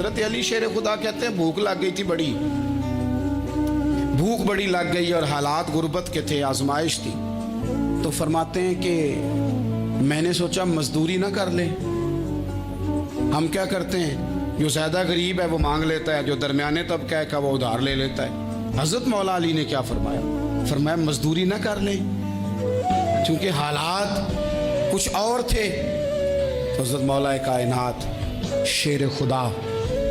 हज़रत अली शेर खुदा कहते हैं भूख लग गई थी बड़ी, भूख बड़ी लग गई और हालात गुर्बत के थे, आजमाइश थी। तो फरमाते हैं कि मैंने सोचा मजदूरी ना कर ले। हम क्या करते हैं, जो ज़्यादा गरीब है वो मांग लेता है, जो दरमियाने तबका है का वो उधार ले लेता है। हज़रत मौला अली ने क्या फरमाया, फरमाया मजदूरी ना कर ले, क्योंकि हालात कुछ और थे। तो हज़रत मौला कायनात शेर खुदा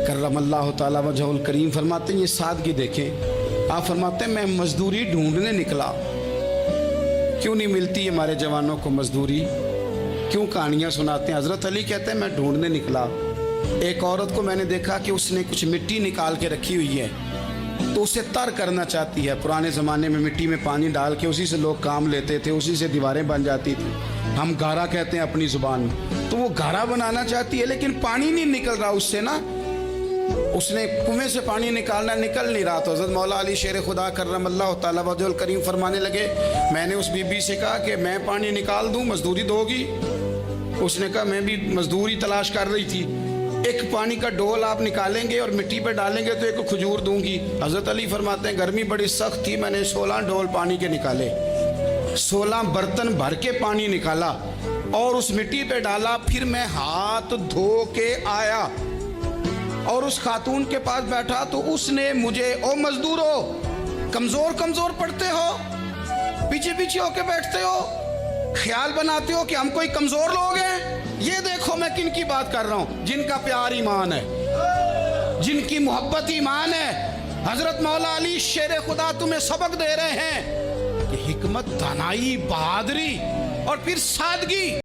करमल्लाहु ताला वजहुल करीम फरमाते हैं, ये सादगी देखें। आप फरमाते हैं मैं मजदूरी ढूंढने निकला, क्यों नहीं मिलती हमारे जवानों को मजदूरी, क्यों कहानियाँ सुनाते हैं। हज़रत अली कहते हैं मैं ढूंढने निकला, एक औरत को मैंने देखा कि उसने कुछ मिट्टी निकाल के रखी हुई है, तो उसे तर करना चाहती है। पुराने ज़माने में मिट्टी में पानी डाल के उसी से लोग काम लेते थे, उसी से दीवारें बन जाती थी, हम गारा कहते हैं अपनी ज़ुबान में। तो वो गारा बनाना चाहती है लेकिन पानी नहीं निकल रहा उससे ना, उसने कुएं से पानी निकालना, निकल नहीं रहा। तो हज़रत मौला अली शेर खुदा करमल्लाहु ताला वजहुल करीम फरमाने लगे, मैंने उस बीबी से कहा कि मैं पानी निकाल दूं, मजदूरी दोगी? उसने कहा मैं भी मजदूरी तलाश कर रही थी, एक पानी का डोल आप निकालेंगे और मिट्टी पे डालेंगे तो एक खजूर दूंगी। हज़रत अली फरमाते हैं गर्मी बड़ी सख्त थी, मैंने 16 डोल पानी के निकाले, 16 बर्तन भर के पानी निकाला और उस मिट्टी पे डाला। फिर मैं हाथ धो के आया और उस खातून के पास बैठा तो उसने मुझे, ओ मजदूरो कमजोर कमजोर पड़ते हो, पीछे पीछे होके बैठते हो, ख्याल बनाते हो कि हम कोई कमजोर लोग हैं। ये देखो मैं किन की बात कर रहा हूं, जिनका प्यार ईमान है, जिनकी मोहब्बत ईमान है। हजरत मौला अली शेर खुदा तुम्हें सबक दे रहे हैं कि हिकमत, दानाई, बहादुरी और फिर सादगी